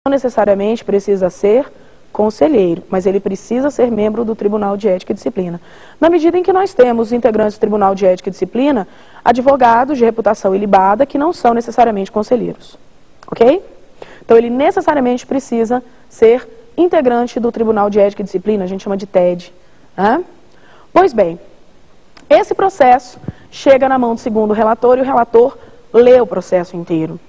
Não necessariamente precisa ser conselheiro, mas ele precisa ser membro do Tribunal de Ética e Disciplina. Na medida em que nós temos integrantes do Tribunal de Ética e Disciplina, advogados de reputação ilibada que não são necessariamente conselheiros. Ok? Então ele necessariamente precisa ser integrante do Tribunal de Ética e Disciplina, a gente chama de TED. Né? Pois bem, esse processo chega na mão do segundo relator e o relator lê o processo inteiro.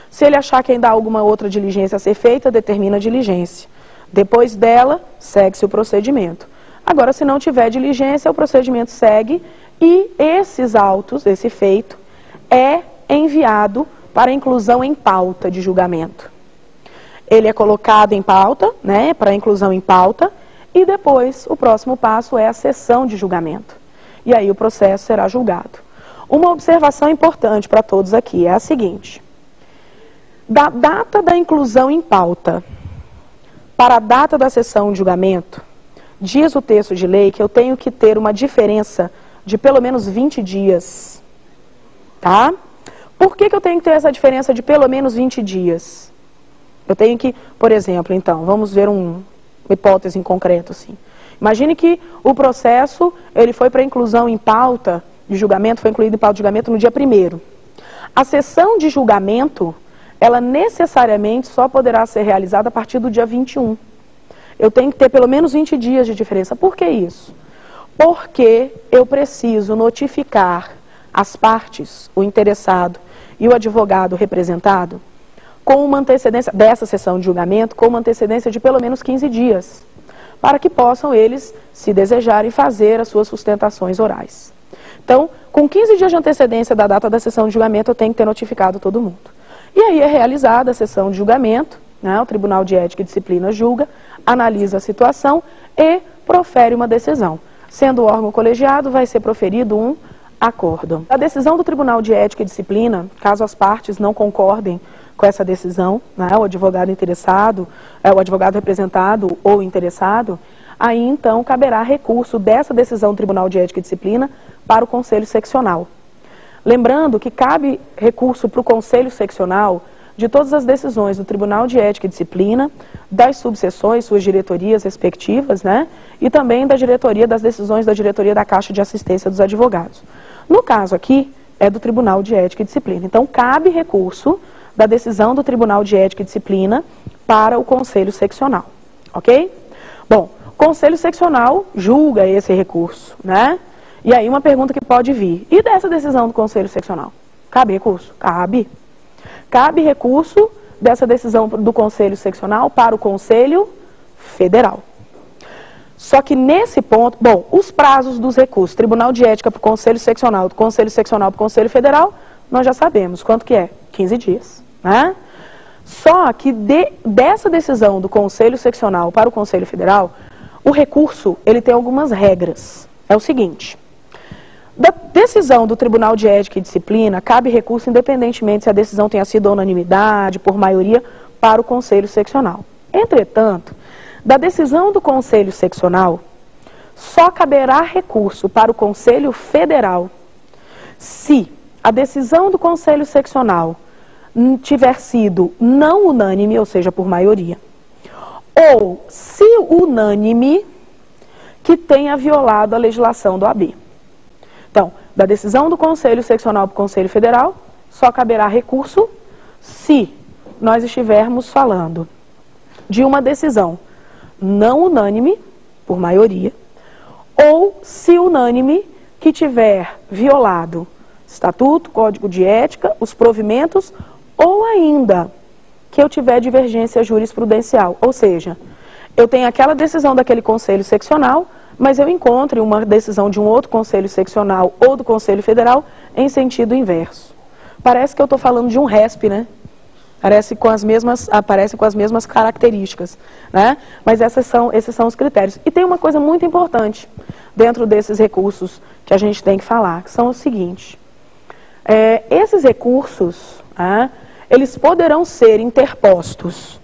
Se ele achar que ainda há alguma outra diligência a ser feita, determina a diligência. Depois dela, segue-se o procedimento. Agora, se não tiver diligência, o procedimento segue e esses autos, esse feito, é enviado para inclusão em pauta de julgamento. Ele é colocado em pauta, né, para inclusão em pauta, e depois o próximo passo é a sessão de julgamento. E aí o processo será julgado. Uma observação importante para todos aqui é a seguinte: da data da inclusão em pauta para a data da sessão de julgamento, diz o texto de lei que eu tenho que ter uma diferença de pelo menos 20 dias. Tá? Por que eu tenho que ter essa diferença de pelo menos 20 dias? Eu tenho que, por exemplo, então, vamos ver uma hipótese em concreto, assim. Imagine que o processo, ele foi para inclusão em pauta de julgamento, foi incluído em pauta de julgamento no dia 1º. A sessão de julgamento, ela necessariamente só poderá ser realizada a partir do dia 21. Eu tenho que ter pelo menos 20 dias de diferença. Por que isso? Porque eu preciso notificar as partes, o interessado e o advogado representado, com uma antecedência dessa sessão de julgamento, com uma antecedência de pelo menos 15 dias, para que possam eles, se desejarem, fazer as suas sustentações orais. Então, com 15 dias de antecedência da data da sessão de julgamento, eu tenho que ter notificado todo mundo. E aí é realizada a sessão de julgamento, né, o Tribunal de Ética e Disciplina julga, analisa a situação e profere uma decisão. Sendo o órgão colegiado, vai ser proferido um acórdão. A decisão do Tribunal de Ética e Disciplina, caso as partes não concordem com essa decisão, né, o advogado interessado, o advogado representado ou interessado, aí então caberá recurso dessa decisão do Tribunal de Ética e Disciplina para o Conselho Seccional. Lembrando que cabe recurso para o Conselho Seccional de todas as decisões do Tribunal de Ética e Disciplina, das subseções, suas diretorias respectivas, né, e também da diretoria, das decisões da diretoria da Caixa de Assistência dos Advogados. No caso aqui, é do Tribunal de Ética e Disciplina. Então, cabe recurso da decisão do Tribunal de Ética e Disciplina para o Conselho Seccional, ok? Bom, o Conselho Seccional julga esse recurso, né? E aí uma pergunta que pode vir: e dessa decisão do Conselho Seccional? Cabe recurso? Cabe. Cabe recurso dessa decisão do Conselho Seccional para o Conselho Federal. Só que nesse ponto, bom, os prazos dos recursos, Tribunal de Ética para o Conselho Seccional, do Conselho Seccional para o Conselho Federal, nós já sabemos quanto que é, 15 dias, né? Só que dessa decisão do Conselho Seccional para o Conselho Federal, o recurso, ele tem algumas regras. É o seguinte: da decisão do Tribunal de Ética e Disciplina, cabe recurso independentemente se a decisão tenha sido unanimidade, por maioria, para o Conselho Seccional. Entretanto, da decisão do Conselho Seccional, só caberá recurso para o Conselho Federal se a decisão do Conselho Seccional tiver sido não unânime, ou seja, por maioria, ou se unânime, que tenha violado a legislação do AB. Então, da decisão do Conselho Seccional para o Conselho Federal, só caberá recurso se nós estivermos falando de uma decisão não unânime, por maioria, ou se unânime, que tiver violado Estatuto, Código de Ética, os provimentos, ou ainda que eu tiver divergência jurisprudencial. Ou seja, eu tenho aquela decisão daquele Conselho Seccional, mas eu encontre uma decisão de um outro Conselho Seccional ou do Conselho Federal em sentido inverso. Parece que eu estou falando de um RESP, né? Aparece com as mesmas características, né? Mas esses são os critérios. E tem uma coisa muito importante dentro desses recursos que a gente tem que falar, que são o seguinte: esses recursos, eles poderão ser interpostos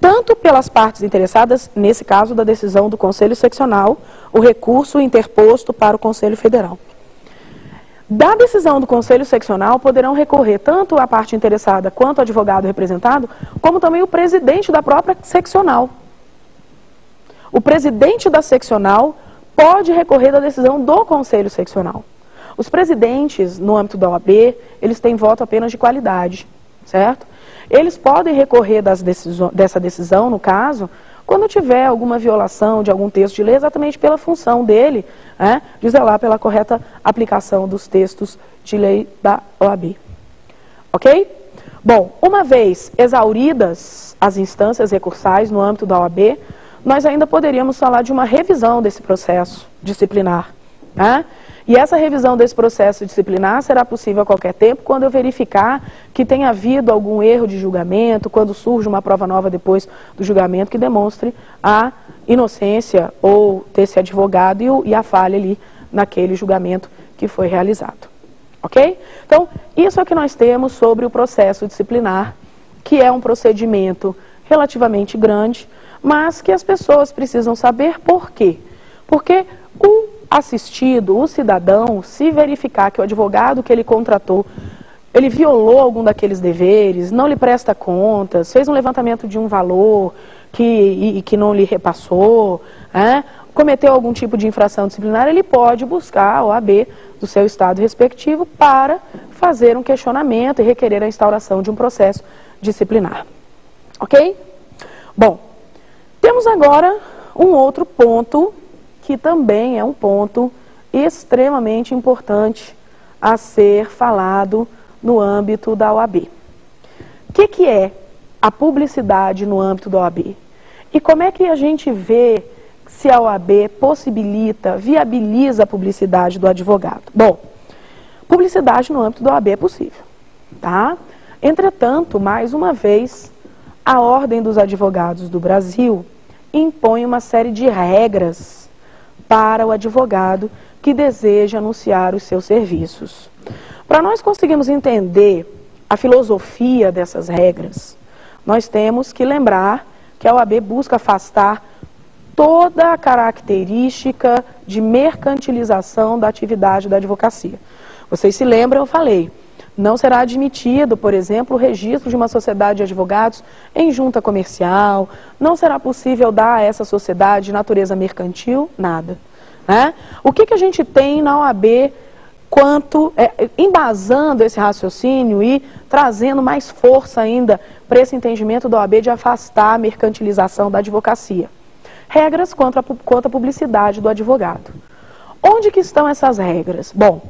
tanto pelas partes interessadas, nesse caso da decisão do Conselho Seccional, o recurso interposto para o Conselho Federal. Da decisão do Conselho Seccional poderão recorrer tanto a parte interessada quanto o advogado representado, como também o presidente da própria seccional. O presidente da seccional pode recorrer da decisão do Conselho Seccional. Os presidentes, no âmbito da OAB, eles têm voto apenas de qualidade, certo? Eles podem recorrer dessa decisão, no caso, quando tiver alguma violação de algum texto de lei, exatamente pela função dele, de zelar pela correta aplicação dos textos de lei da OAB. Ok? Bom, uma vez exauridas as instâncias recursais no âmbito da OAB, nós ainda poderíamos falar de uma revisão desse processo disciplinar. E essa revisão desse processo disciplinar será possível a qualquer tempo quando eu verificar que tenha havido algum erro de julgamento, quando surge uma prova nova depois do julgamento que demonstre a inocência ou desse advogado e a falha ali naquele julgamento que foi realizado. Ok? Então, isso é o que nós temos sobre o processo disciplinar, que é um procedimento relativamente grande, mas que as pessoas precisam saber por quê. Porque o assistido, o cidadão, se verificar que o advogado que ele contratou, ele violou algum daqueles deveres, não lhe presta contas, fez um levantamento de um valor que não lhe repassou, cometeu algum tipo de infração disciplinar, ele pode buscar a OAB do seu estado respectivo para fazer um questionamento e requerer a instauração de um processo disciplinar. Ok? Bom, temos agora um outro ponto que também é um ponto extremamente importante a ser falado no âmbito da OAB. O que é a publicidade no âmbito da OAB? E como é que a gente vê se a OAB possibilita, viabiliza a publicidade do advogado? Bom, publicidade no âmbito da OAB é possível, tá? Entretanto, mais uma vez, a Ordem dos Advogados do Brasil impõe uma série de regras para o advogado que deseja anunciar os seus serviços. Para nós conseguirmos entender a filosofia dessas regras, nós temos que lembrar que a OAB busca afastar toda a característica de mercantilização da atividade da advocacia. Vocês se lembram, eu falei, não será admitido, por exemplo, o registro de uma sociedade de advogados em junta comercial, não será possível dar a essa sociedade natureza mercantil, nada. O que a gente tem na OAB embasando esse raciocínio e trazendo mais força ainda para esse entendimento da OAB de afastar a mercantilização da advocacia? Regras quanto à publicidade do advogado. Onde que estão essas regras? Bom,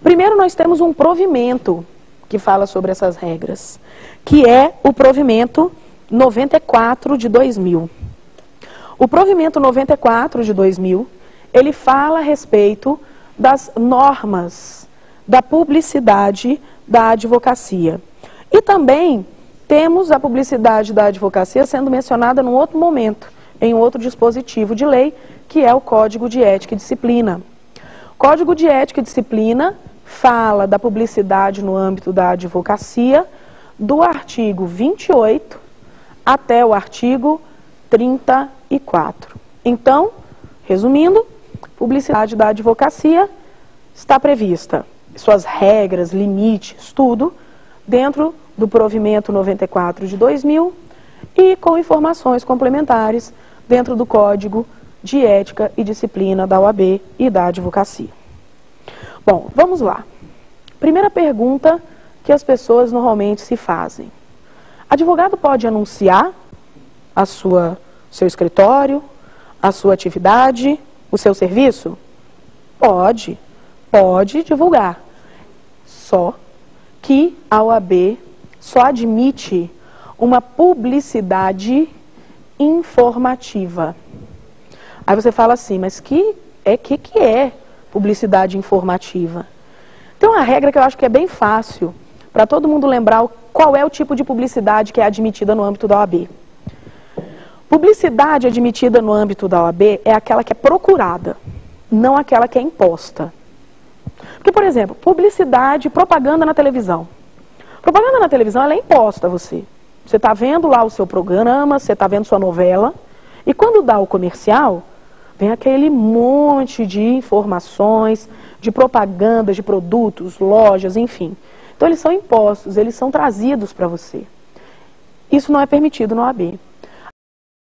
primeiro nós temos um provimento que fala sobre essas regras, que é o provimento 94 de 2000. O provimento 94 de 2000, ele fala a respeito das normas da publicidade da advocacia. E também temos a publicidade da advocacia sendo mencionada num outro momento, em outro dispositivo de lei, que é o Código de Ética e Disciplina. O Código de Ética e Disciplina fala da publicidade no âmbito da advocacia do artigo 28 até o artigo 34. Então, resumindo, publicidade da advocacia está prevista, suas regras, limites, tudo, dentro do provimento 94 de 2000 e com informações complementares dentro do Código de Ética e Disciplina da OAB e da advocacia. Bom, vamos lá. Primeira pergunta que as pessoas normalmente se fazem. Advogado pode anunciar seu escritório, a sua atividade, o seu serviço? Pode divulgar. Só que a OAB só admite uma publicidade informativa. Aí você fala assim, mas que é publicidade informativa? Tem uma regra que eu acho que é bem fácil para todo mundo lembrar qual é o tipo de publicidade que é admitida no âmbito da OAB. Publicidade admitida no âmbito da OAB é aquela que é procurada, não aquela que é imposta. Porque, por exemplo, publicidade, propaganda na televisão. Propaganda na televisão, ela é imposta a você. Você está vendo lá o seu programa, você está vendo sua novela, e quando dá o comercial, vem aquele monte de informações, de propaganda, de produtos, lojas, enfim. Então eles são impostos, eles são trazidos para você. Isso não é permitido no OAB.